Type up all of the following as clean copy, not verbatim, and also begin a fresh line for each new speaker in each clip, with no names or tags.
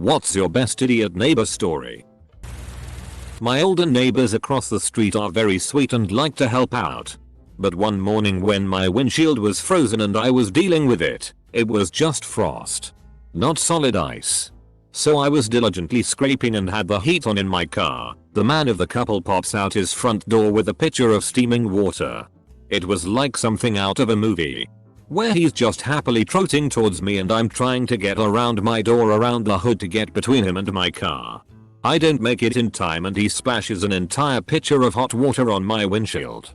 What's your best idiot neighbor story? My older neighbors across the street are very sweet and like to help out. But one morning when my windshield was frozen and I was dealing with it, it was just frost. Not solid ice. So I was diligently scraping and had the heat on in my car. The man of the couple pops out his front door with a pitcher of steaming water. It was like something out of a movie, where he's just happily trotting towards me and I'm trying to get around my door around the hood to get between him and my car. I don't make it in time and he splashes an entire pitcher of hot water on my windshield.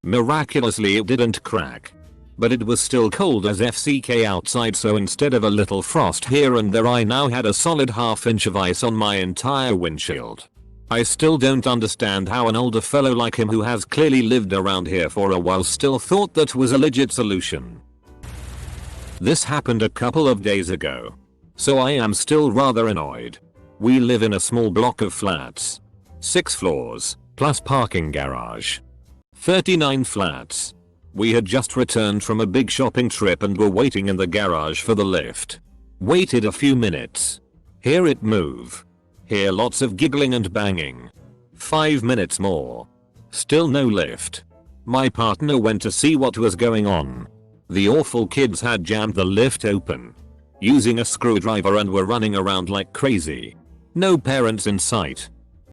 Miraculously it didn't crack. But it was still cold as FCK outside, so instead of a little frost here and there I now had a solid half-inch of ice on my entire windshield. I still don't understand how an older fellow like him who has clearly lived around here for a while still thought that was a legit solution. This happened a couple of days ago. So I am still rather annoyed. We live in a small block of flats. 6 floors, plus parking garage. 39 flats. We had just returned from a big shopping trip and were waiting in the garage for the lift. Waited a few minutes. Hear it move. Hear lots of giggling and banging. 5 minutes more. Still no lift. My partner went to see what was going on. The awful kids had jammed the lift open, using a screwdriver, and were running around like crazy. No parents in sight.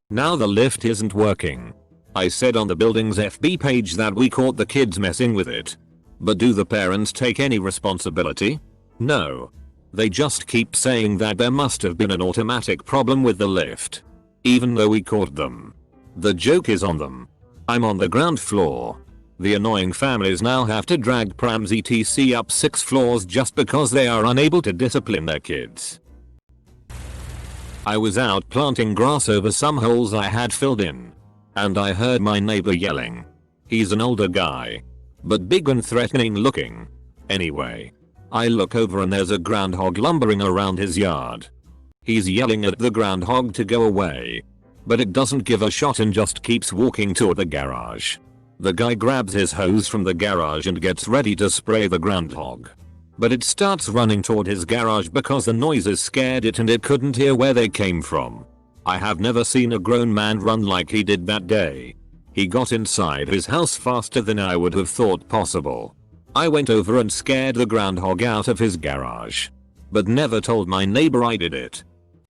Now the lift isn't working. I said on the building's FB page that we caught the kids messing with it. But do the parents take any responsibility? No. They just keep saying that there must have been an automatic problem with the lift, even though we caught them. The joke is on them. I'm on the ground floor. The annoying families now have to drag prams etc up 6 floors just because they are unable to discipline their kids. I was out planting grass over some holes I had filled in, and I heard my neighbor yelling. He's an older guy, but big and threatening looking. Anyway, I look over and there's a groundhog lumbering around his yard. He's yelling at the groundhog to go away, but it doesn't give a shot and just keeps walking toward the garage. The guy grabs his hose from the garage and gets ready to spray the groundhog, but it starts running toward his garage because the noises scared it and it couldn't hear where they came from. I have never seen a grown man run like he did that day. He got inside his house faster than I would have thought possible. I went over and scared the groundhog out of his garage, but never told my neighbor I did it.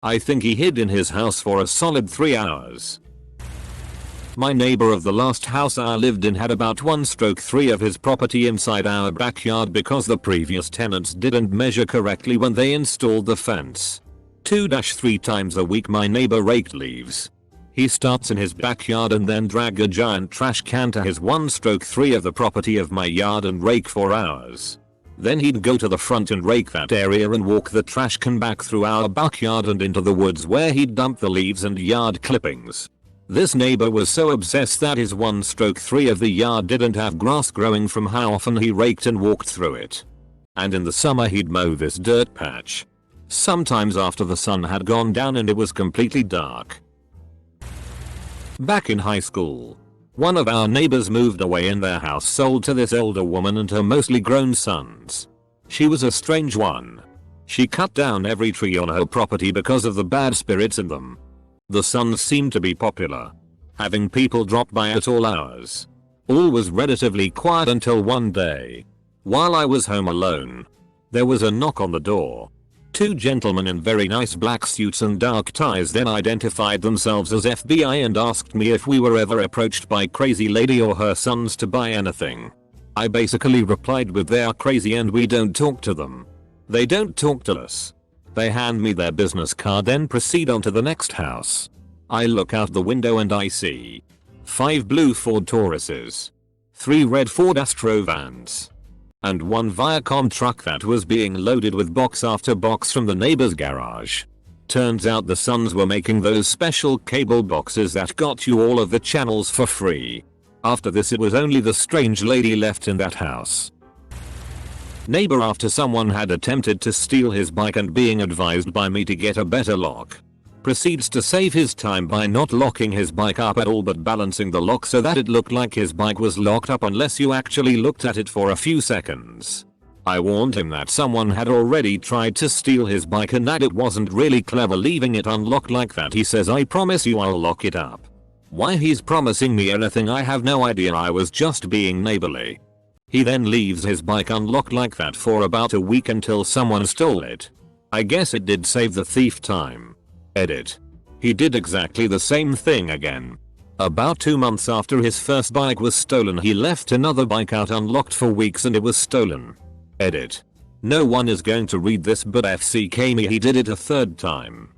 I think he hid in his house for a solid 3 hours. My neighbor of the last house I lived in had about 1/3 of his property inside our backyard because the previous tenants didn't measure correctly when they installed the fence. 2-3 times a week my neighbor raked leaves. He starts in his backyard and then drag a giant trash can to his 1/3 of the property of my yard and rake for hours. Then he'd go to the front and rake that area and walk the trash can back through our backyard and into the woods where he'd dump the leaves and yard clippings. This neighbor was so obsessed that his 1/3 of the yard didn't have grass growing from how often he raked and walked through it. And in the summer he'd mow this dirt patch. Sometimes after the sun had gone down and it was completely dark. Back in high school, one of our neighbors moved away and their house sold to this older woman and her mostly grown sons. She was a strange one. She cut down every tree on her property because of the bad spirits in them. The sons seemed to be popular, having people drop by at all hours. All was relatively quiet until one day, while I was home alone, there was a knock on the door. 2 gentlemen in very nice black suits and dark ties then identified themselves as FBI and asked me if we were ever approached by crazy lady or her sons to buy anything. I basically replied with they are crazy and we don't talk to them. They don't talk to us. They hand me their business card then proceed on to the next house. I look out the window and I see 5 blue Ford Tauruses, 3 red Ford Astro vans, and 1 Viacom truck that was being loaded with box after box from the neighbor's garage. Turns out the sons were making those special cable boxes that got you all of the channels for free. After this it was only the strange lady left in that house. Neighbor after someone had attempted to steal his bike and being advised by me to get a better lock, proceeds to save his time by not locking his bike up at all but balancing the lock so that it looked like his bike was locked up unless you actually looked at it for a few seconds. I warned him that someone had already tried to steal his bike and that it wasn't really clever leaving it unlocked like that. He says, I promise you I'll lock it up. Why he's promising me anything I have no idea. I was just being neighborly. He then leaves his bike unlocked like that for about a week until someone stole it. I guess it did save the thief time. Edit. He did exactly the same thing again. About 2 months after his first bike was stolen, he left another bike out unlocked for weeks and it was stolen. Edit. No one is going to read this, but FCK me, he did it a third time.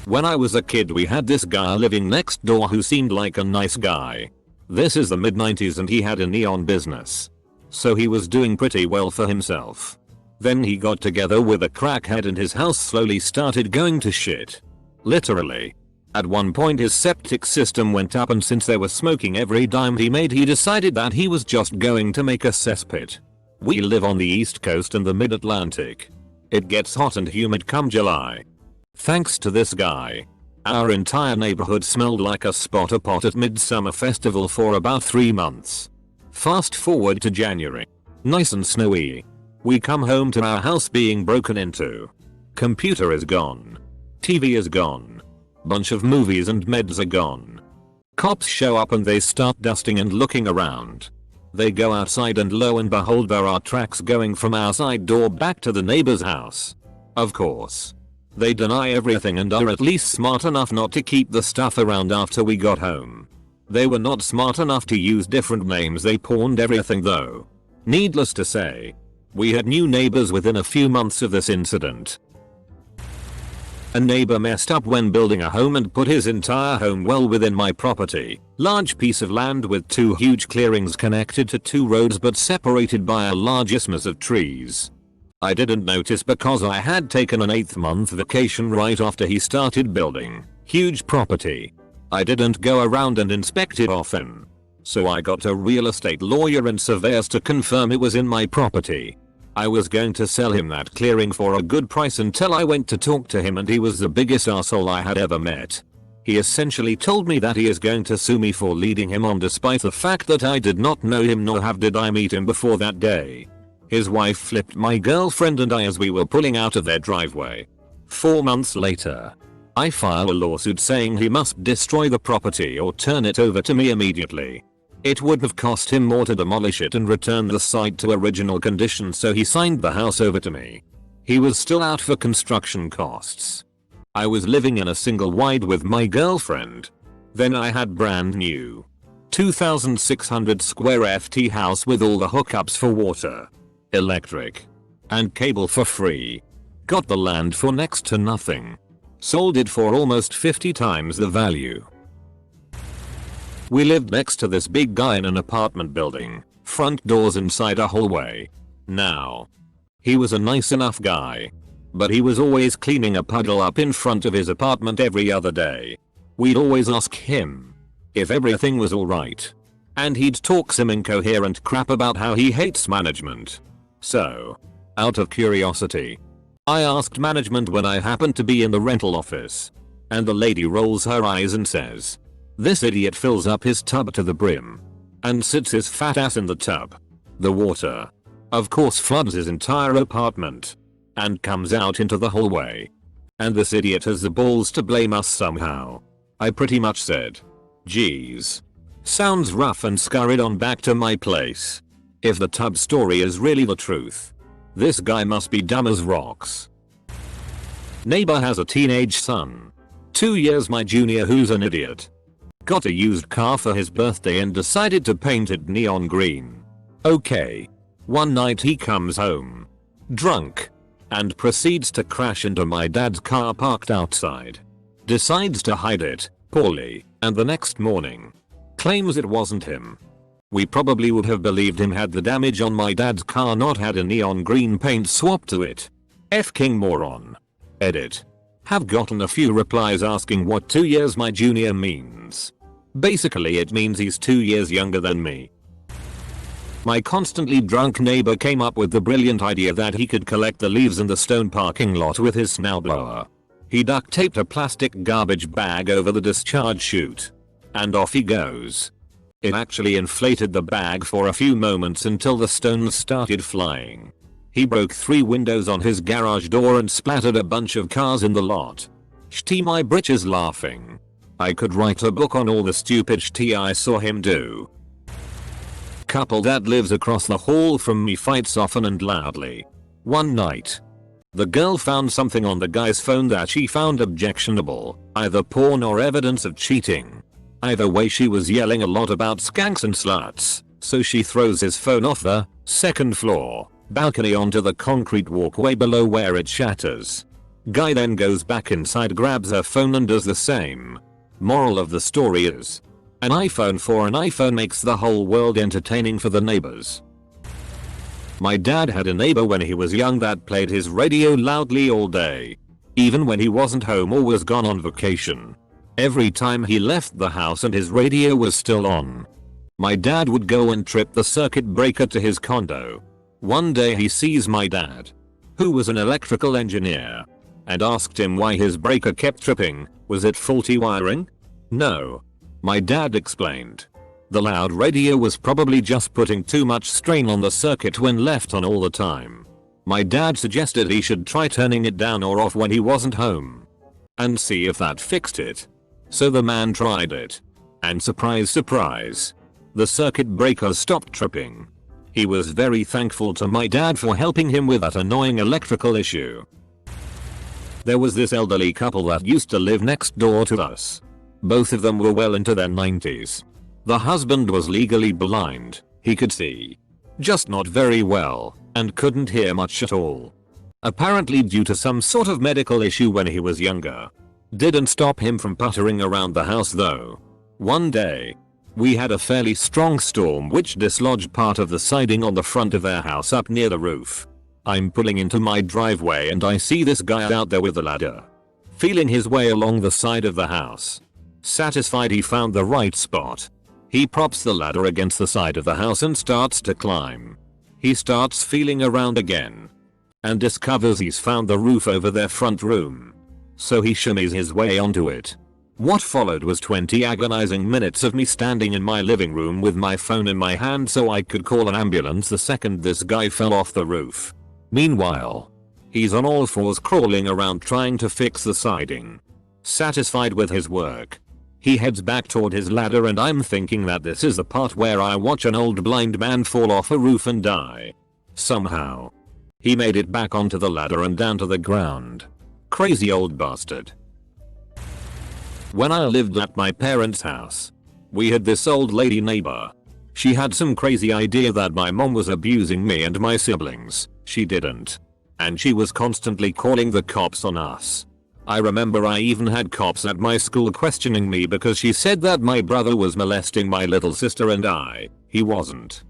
When I was a kid we had this guy living next door who seemed like a nice guy. This is the mid-90s and he had a neon business. So he was doing pretty well for himself. Then he got together with a crackhead and his house slowly started going to shit. Literally. At one point his septic system went up and since they were smoking every dime he made, he decided that he was just going to make a cesspit. We live on the East Coast and the mid-Atlantic. It gets hot and humid come July. Thanks to this guy, our entire neighborhood smelled like a spotter pot at Midsummer Festival for about 3 months. Fast forward to January. Nice and snowy. We come home to our house being broken into. Computer is gone. TV is gone. Bunch of movies and meds are gone. Cops show up and they start dusting and looking around. They go outside and lo and behold there are tracks going from our side door back to the neighbor's house. Of course. They deny everything and are at least smart enough not to keep the stuff around after we got home. They were not smart enough to use different names. They pawned everything though. Needless to say, we had new neighbors within a few months of this incident. A neighbor messed up when building a home and put his entire home well within my property. Large piece of land with 2 huge clearings connected to 2 roads but separated by a large isthmus of trees. I didn't notice because I had taken an 8th-month vacation right after he started building. Huge property. I didn't go around and inspect it often. So I got a real estate lawyer and surveyors to confirm it was in my property. I was going to sell him that clearing for a good price until I went to talk to him and he was the biggest asshole I had ever met. He essentially told me that he is going to sue me for leading him on despite the fact that I did not know him nor did I meet him before that day. His wife flipped my girlfriend and I as we were pulling out of their driveway. 4 months later, I file a lawsuit saying he must destroy the property or turn it over to me immediately. It would have cost him more to demolish it and return the site to original condition, so he signed the house over to me. He was still out for construction costs. I was living in a single wide with my girlfriend. Then I had brand new 2,600 square FT house with all the hookups for water, electric, and cable for free. Got the land for next to nothing. Sold it for almost 50 times the value. We lived next to this big guy in an apartment building, front doors inside a hallway. Now, he was a nice enough guy, but he was always cleaning a puddle up in front of his apartment every other day. We'd always ask him if everything was alright, and he'd talk some incoherent crap about how he hates management. So, out of curiosity, I asked management when I happened to be in the rental office, and the lady rolls her eyes and says, "This idiot fills up his tub to the brim and sits his fat ass in the tub. The water, of course, floods his entire apartment and comes out into the hallway. And this idiot has the balls to blame us somehow." I pretty much said, "Geez, sounds rough," and scurried on back to my place. If the tub story is really the truth, this guy must be dumb as rocks. Neighbor has a teenage son, 2 years my junior, who's an idiot. Got a used car for his birthday and decided to paint it neon green. Okay. One night he comes home, drunk, and proceeds to crash into my dad's car parked outside. Decides to hide it, poorly, and the next morning, claims it wasn't him. We probably would have believed him had the damage on my dad's car not had a neon green paint swap to it. F-king moron. Edit. Have gotten a few replies asking what 2 years my junior means. Basically it means he's 2 years younger than me. My constantly drunk neighbor came up with the brilliant idea that he could collect the leaves in the stone parking lot with his snowblower. He duct taped a plastic garbage bag over the discharge chute, and off he goes. It actually inflated the bag for a few moments until the stones started flying. He broke 3 windows on his garage door and splattered a bunch of cars in the lot. Shti my britches laughing. I could write a book on all the stupid shti I saw him do. Couple that lives across the hall from me fights often and loudly. One night, the girl found something on the guy's phone that she found objectionable, either porn or evidence of cheating. Either way, she was yelling a lot about skanks and sluts, so she throws his phone off the second floor balcony onto the concrete walkway below where it shatters. Guy then goes back inside, grabs her phone and does the same. Moral of the story is, an iPhone for an iPhone makes the whole world entertaining for the neighbors. My dad had a neighbor when he was young that played his radio loudly all day, even when he wasn't home or was gone on vacation. Every time he left the house and his radio was still on, my dad would go and trip the circuit breaker to his condo. One day he sees my dad, who was an electrical engineer, and asked him why his breaker kept tripping. Was it faulty wiring? No. My dad explained. The loud radio was probably just putting too much strain on the circuit when left on all the time. My dad suggested he should try turning it down or off when he wasn't home, and see if that fixed it. So the man tried it. And surprise surprise, the circuit breaker stopped tripping. He was very thankful to my dad for helping him with that annoying electrical issue. There was this elderly couple that used to live next door to us. Both of them were well into their 90s. The husband was legally blind. He could see, just not very well, and couldn't hear much at all. Apparently due to some sort of medical issue when he was younger. Didn't stop him from puttering around the house though. One day, we had a fairly strong storm which dislodged part of the siding on the front of their house up near the roof. I'm pulling into my driveway and I see this guy out there with a ladder, feeling his way along the side of the house. Satisfied he found the right spot, he props the ladder against the side of the house and starts to climb. He starts feeling around again and discovers he's found the roof over their front room. So he shimmies his way onto it. What followed was 20 agonizing minutes of me standing in my living room with my phone in my hand so I could call an ambulance the second this guy fell off the roof. Meanwhile, he's on all fours crawling around trying to fix the siding. Satisfied with his work, he heads back toward his ladder and I'm thinking that this is the part where I watch an old blind man fall off a roof and die. Somehow, he made it back onto the ladder and down to the ground. Crazy old bastard. When I lived at my parents' house, we had this old lady neighbor. She had some crazy idea that my mom was abusing me and my siblings. She didn't. And she was constantly calling the cops on us. I remember I even had cops at my school questioning me because she said that my brother was molesting my little sister and he wasn't.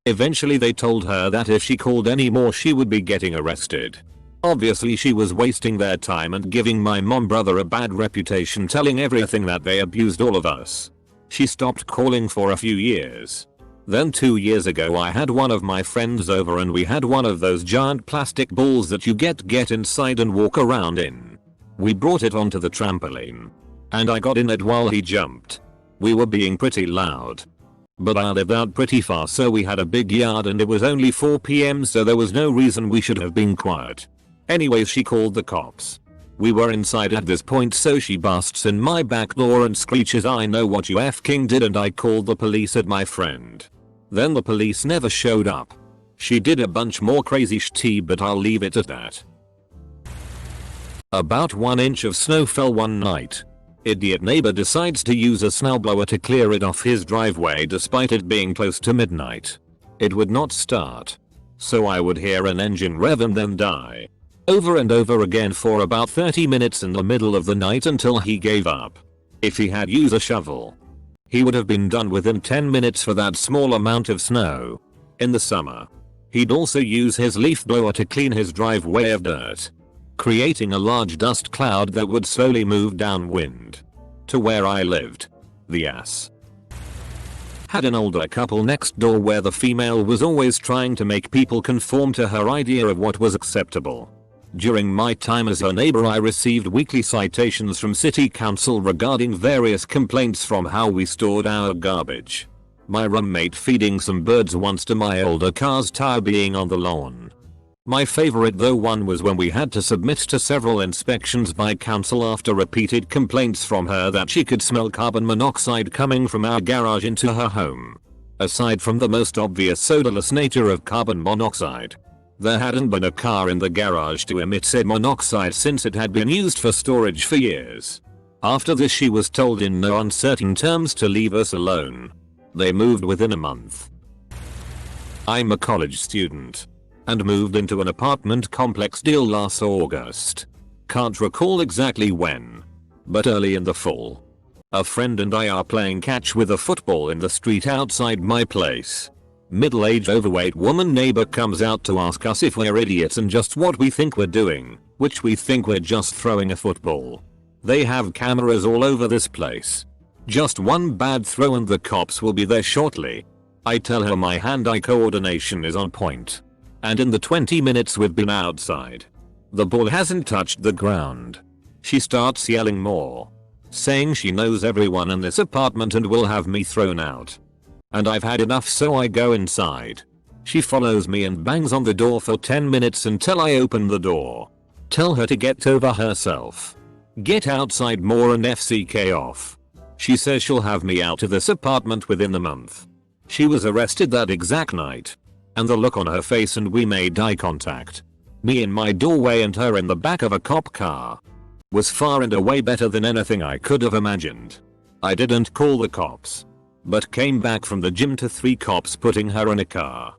Eventually they told her that if she called anymore she would be getting arrested. Obviously she was wasting their time and giving my mom brother a bad reputation, telling everything that they abused all of us. She stopped calling for a few years. Then 2 years ago I had one of my friends over and we had one of those giant plastic balls that you get inside and walk around in. We brought it onto the trampoline, and I got in it while he jumped. We were being pretty loud, but I lived out pretty far so we had a big yard and it was only 4 PM so there was no reason we should have been quiet. Anyways, she called the cops. We were inside at this point so she busts in my back door and screeches, "I know what you f***ing did," and I called the police at my friend. Then the police never showed up. She did a bunch more crazy shit, but I'll leave it at that. About 1 inch of snow fell one night. Idiot neighbor decides to use a snowblower to clear it off his driveway despite it being close to midnight. It would not start, so I would hear an engine rev and then die over and over again for about 30 minutes in the middle of the night until he gave up. If he had used a shovel, he would have been done within 10 minutes for that small amount of snow. In the summer, he'd also use his leaf blower to clean his driveway of dirt, creating a large dust cloud that would slowly move downwind to where I lived. The ass had an older couple next door where the female was always trying to make people conform to her idea of what was acceptable. During my time as her neighbor I received weekly citations from city council regarding various complaints from how we stored our garbage. My roommate feeding some birds once to my older car's tire being on the lawn. My favorite though one was when we had to submit to several inspections by council after repeated complaints from her that she could smell carbon monoxide coming from our garage into her home. Aside from the most obvious odorless nature of carbon monoxide, there hadn't been a car in the garage to emit said monoxide since it had been used for storage for years. After this she was told in no uncertain terms to leave us alone. They moved within a month. I'm a college student and moved into an apartment complex deal last August. Can't recall exactly when, but early in the fall. A friend and I are playing catch with a football in the street outside my place. Middle-aged overweight woman neighbor comes out to ask us if we're idiots and just what we think we're doing, which we think we're just throwing a football. They have cameras all over this place. Just one bad throw and the cops will be there shortly. I tell her my hand-eye coordination is on point. And in the 20 minutes we've been outside, the ball hasn't touched the ground. She starts yelling more, saying she knows everyone in this apartment and will have me thrown out. And I've had enough, so I go inside. She follows me and bangs on the door for 10 minutes until I open the door. Tell her to get over herself. Get outside more and FCK off. She says she'll have me out of this apartment within a month. She was arrested that exact night. And the look on her face, and we made eye contact. Me in my doorway and her in the back of a cop car. Was far and away better than anything I could have imagined. I didn't call the cops, but came back from the gym to 3 cops putting her in a car.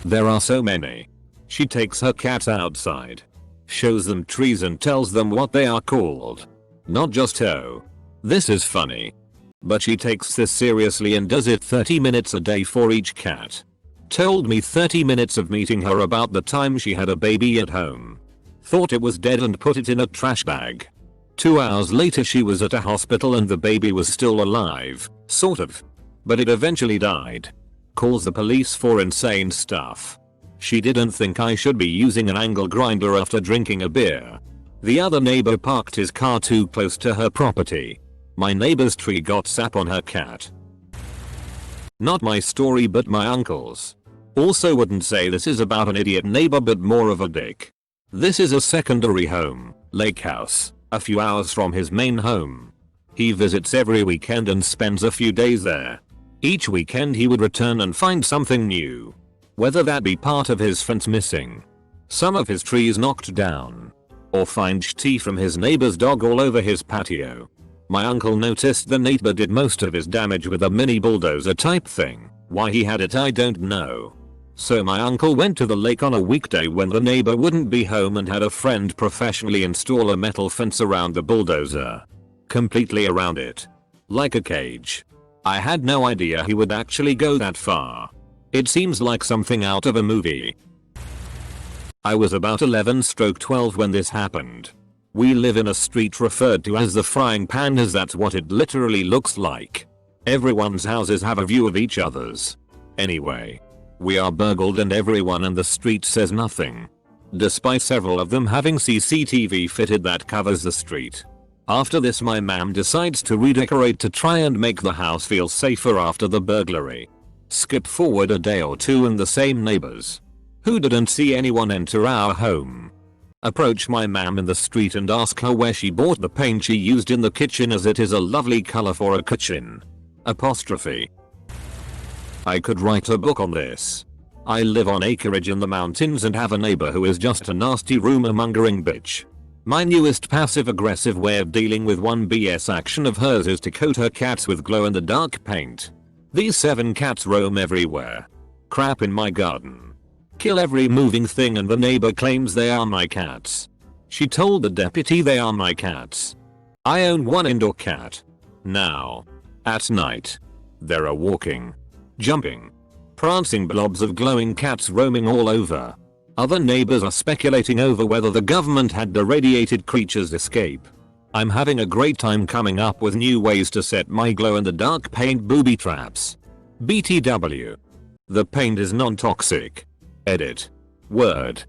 There are so many. She takes her cats outside, shows them trees and tells them what they are called. Not just oh, this is funny. But she takes this seriously and does it 30 minutes a day for each cat. Told me 30 minutes of meeting her about the time she had a baby at home. Thought it was dead and put it in a trash bag. 2 hours later she was at a hospital and the baby was still alive, sort of. But it eventually died. Calls the police for insane stuff. She didn't think I should be using an angle grinder after drinking a beer. The other neighbor parked his car too close to her property. My neighbor's tree got sap on her cat. Not my story but my uncle's. Also wouldn't say this is about an idiot neighbor but more of a dick. This is a secondary home, lake house, a few hours from his main home. He visits every weekend and spends a few days there. Each weekend he would return and find something new. Whether that be part of his fence missing, some of his trees knocked down, or find tea from his neighbor's dog all over his patio. My uncle noticed the neighbor did most of his damage with a mini bulldozer type thing. Why he had it I don't know. So my uncle went to the lake on a weekday when the neighbor wouldn't be home and had a friend professionally install a metal fence around the bulldozer. Completely around it. Like a cage. I had no idea he would actually go that far. It seems like something out of a movie. I was about 11/12 when this happened. We live in a street referred to as the frying pan as that's what it literally looks like. Everyone's houses have a view of each other's. Anyway, we are burgled and everyone in the street says nothing, despite several of them having CCTV fitted that covers the street. After this my mom decides to redecorate to try and make the house feel safer after the burglary. Skip forward a day or two and the same neighbors, who didn't see anyone enter our home, approach my mom in the street and ask her where she bought the paint she used in the kitchen as it is a lovely color for a kitchen. Apostrophe. I could write a book on this. I live on acreage in the mountains and have a neighbor who is just a nasty rumor mongering bitch. My newest passive aggressive way of dealing with one BS action of hers is to coat her cats with glow in the dark paint. These 7 cats roam everywhere. Crap in my garden. Kill every moving thing and the neighbor claims they are my cats. She told the deputy they are my cats. I own one indoor cat. Now, at night, there are walking, jumping, prancing blobs of glowing cats roaming all over. Other neighbors are speculating over whether the government had irradiated creatures escape. I'm having a great time coming up with new ways to set my glow-in-the-dark paint booby traps. BTW. The paint is non-toxic. Edit. Word.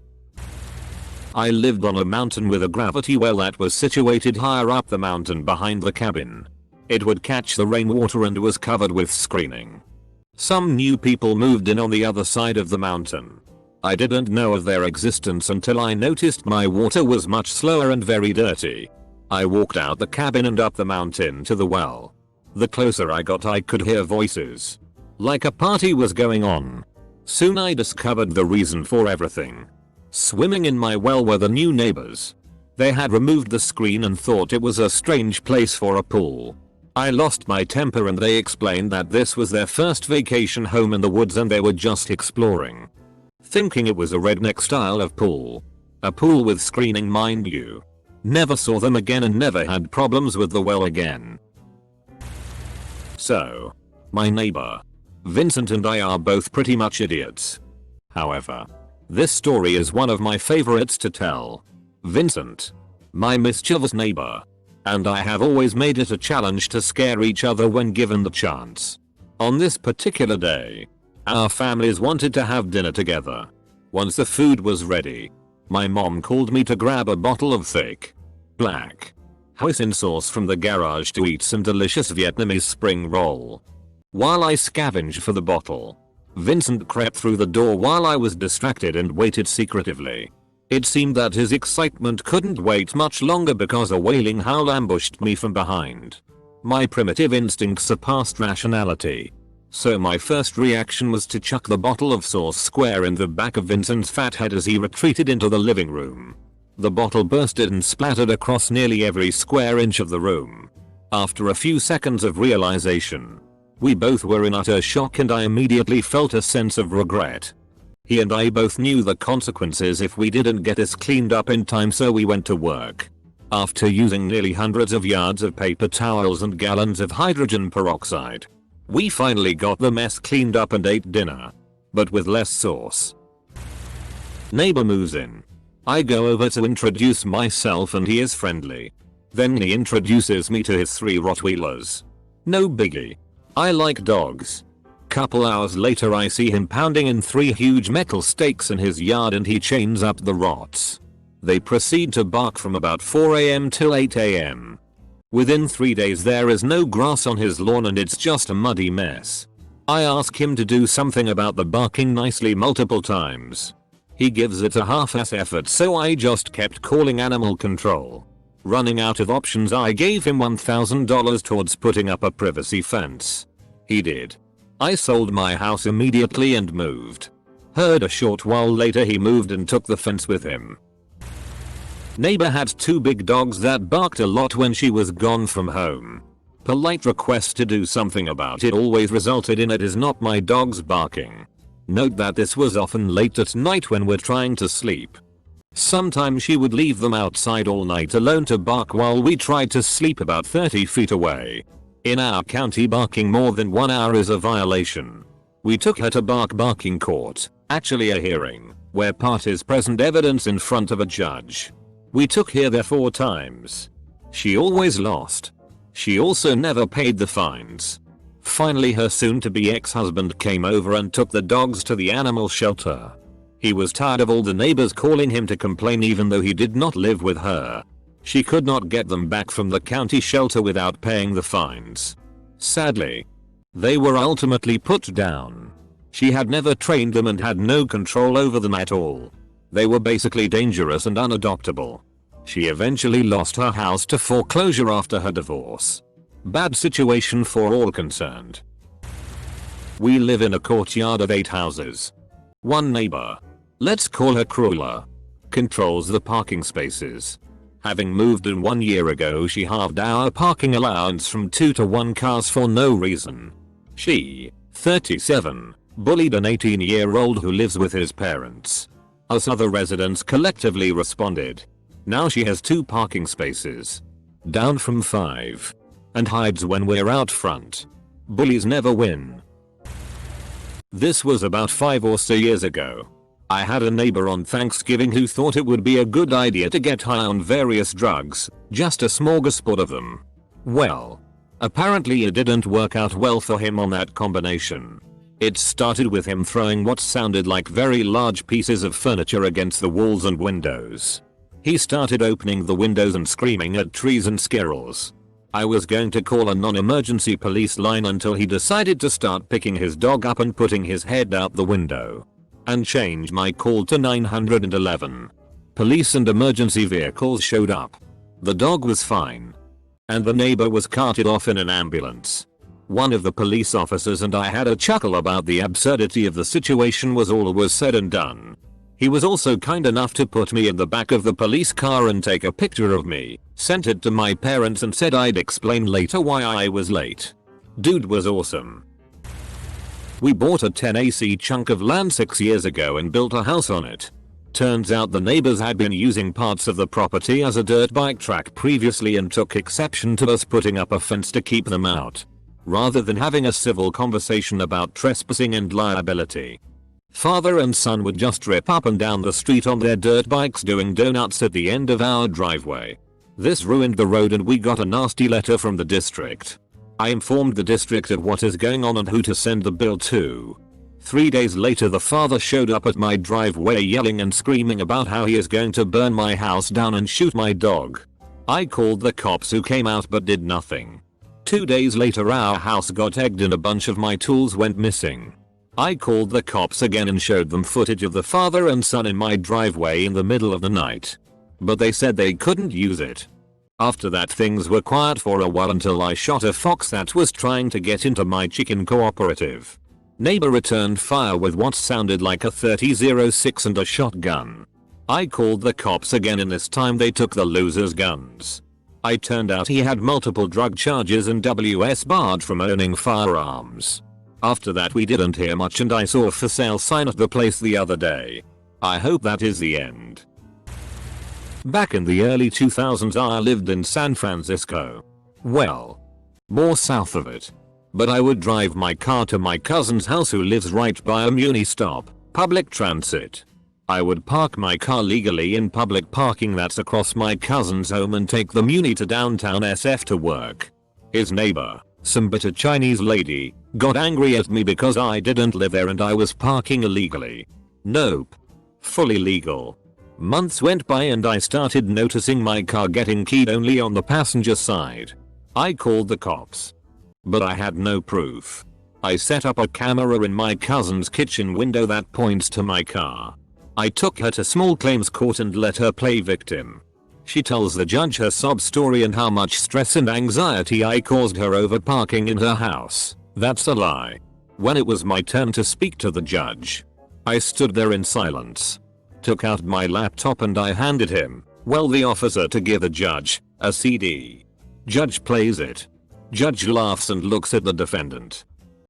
I lived on a mountain with a gravity well that was situated higher up the mountain behind the cabin. It would catch the rainwater and was covered with screening. Some new people moved in on the other side of the mountain. I didn't know of their existence until I noticed my water was much slower and very dirty. I walked out the cabin and up the mountain to the well. The closer I got, I could hear voices. Like a party was going on. Soon I discovered the reason for everything. Swimming in my well were the new neighbors. They had removed the screen and thought it was a strange place for a pool. I lost my temper and they explained that this was their first vacation home in the woods and they were just exploring. Thinking it was a redneck style of pool. A pool with screening, mind you. Never saw them again and never had problems with the well again. So, my neighbor, Vincent, and I are both pretty much idiots. However, this story is one of my favorites to tell. Vincent, my mischievous neighbor, and I have always made it a challenge to scare each other when given the chance. On this particular day, our families wanted to have dinner together. Once the food was ready, my mom called me to grab a bottle of thick, black hoisin sauce from the garage to eat some delicious Vietnamese spring roll. While I scavenged for the bottle, Vincent crept through the door while I was distracted and waited secretively. It seemed that his excitement couldn't wait much longer because a wailing howl ambushed me from behind. My primitive instincts surpassed rationality. So my first reaction was to chuck the bottle of sauce square in the back of Vincent's fat head as he retreated into the living room. The bottle bursted and splattered across nearly every square inch of the room. After a few seconds of realization, we both were in utter shock and I immediately felt a sense of regret. He and I both knew the consequences if we didn't get this cleaned up in time, so we went to work. After using nearly hundreds of yards of paper towels and gallons of hydrogen peroxide, we finally got the mess cleaned up and ate dinner. But with less sauce. Neighbor moves in. I go over to introduce myself and he is friendly. Then he introduces me to his 3 Rottweilers. No biggie. I like dogs. Couple hours later I see him pounding in 3 huge metal stakes in his yard and he chains up the rots. They proceed to bark from about 4 AM till 8 AM. Within 3 days there is no grass on his lawn and it's just a muddy mess. I ask him to do something about the barking nicely multiple times. He gives it a half-ass effort, so I just kept calling animal control. Running out of options, I gave him $1,000 towards putting up a privacy fence. He did. I sold my house immediately and moved. Heard a short while later he moved and took the fence with him. Neighbor had 2 big dogs that barked a lot when she was gone from home. Polite requests to do something about it always resulted in "it is not my dogs barking." Note that this was often late at night when we're trying to sleep. Sometimes she would leave them outside all night alone to bark while we tried to sleep about 30 feet away. In our county, barking more than 1 hour is a violation. We took her to barking court, actually a hearing, where parties present evidence in front of a judge. We took her there 4 times. She always lost. She also never paid the fines. Finally her soon-to-be ex-husband came over and took the dogs to the animal shelter. He was tired of all the neighbors calling him to complain even though he did not live with her. She could not get them back from the county shelter without paying the fines. Sadly, they were ultimately put down. She had never trained them and had no control over them at all. They were basically dangerous and unadoptable. She eventually lost her house to foreclosure after her divorce. Bad situation for all concerned. We live in a courtyard of 8 houses. One neighbor, let's call her Cruella, controls the parking spaces. Having moved in 1 year ago, she halved our parking allowance from 2 to 1 cars for no reason. She, 37, bullied an 18-year-old who lives with his parents. Us other residents collectively responded. Now she has 2 parking spaces, down from 5, and hides when we're out front. Bullies never win. This was about 5 or so years ago. I had a neighbor on Thanksgiving who thought it would be a good idea to get high on various drugs, just a smorgasbord of them. Well, apparently it didn't work out well for him on that combination. It started with him throwing what sounded like very large pieces of furniture against the walls and windows. He started opening the windows and screaming at trees and squirrels. I was going to call a non-emergency police line until he decided to start picking his dog up and putting his head out the window. And change my call to 911. Police and emergency vehicles showed up. The dog was fine. And the neighbor was carted off in an ambulance. One of the police officers and I had a chuckle about the absurdity of the situation was all was said and done. He was also kind enough to put me in the back of the police car and take a picture of me, sent it to my parents and said I'd explain later why I was late. Dude was awesome. We bought a 10 AC chunk of land 6 years ago and built a house on it. Turns out the neighbors had been using parts of the property as a dirt bike track previously and took exception to us putting up a fence to keep them out, rather than having a civil conversation about trespassing and liability. Father and son would just rip up and down the street on their dirt bikes doing donuts at the end of our driveway. This ruined the road and we got a nasty letter from the district. I informed the district of what is going on and who to send the bill to. 3 days later the father showed up at my driveway yelling and screaming about how he is going to burn my house down and shoot my dog. I called the cops who came out but did nothing. 2 days later our house got egged and a bunch of my tools went missing. I called the cops again and showed them footage of the father and son in my driveway in the middle of the night. But they said they couldn't use it. After that things were quiet for a while until I shot a fox that was trying to get into my chicken cooperative. Neighbor returned fire with what sounded like a 30-06 and a shotgun. I called the cops again and this time they took the loser's guns. It turned out he had multiple drug charges and WS barred from owning firearms. After that we didn't hear much and I saw a for sale sign at the place the other day. I hope that is the end. Back in the early 2000s I lived in San Francisco. Well, more south of it. But I would drive my car to my cousin's house who lives right by a muni stop, public transit. I would park my car legally in public parking that's across my cousin's home and take the muni to downtown SF to work. His neighbor, some bitter Chinese lady, got angry at me because I didn't live there and I was parking illegally. Nope. Fully legal. Months went by and I started noticing my car getting keyed only on the passenger side. I called the cops. But I had no proof. I set up a camera in my cousin's kitchen window that points to my car. I took her to small claims court and let her play victim. She tells the judge her sob story and how much stress and anxiety I caused her over parking in her house. That's a lie. When it was my turn to speak to the judge, I stood there in silence. Took out my laptop and I handed him, well, the officer to give the judge, a CD. Judge plays it. Judge laughs and looks at the defendant.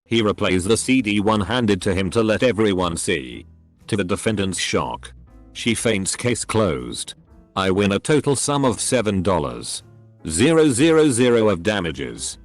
He replays the CD one handed to him to let everyone see. To the defendant's shock, she faints. Case closed. I win a total sum of $7,000 of damages.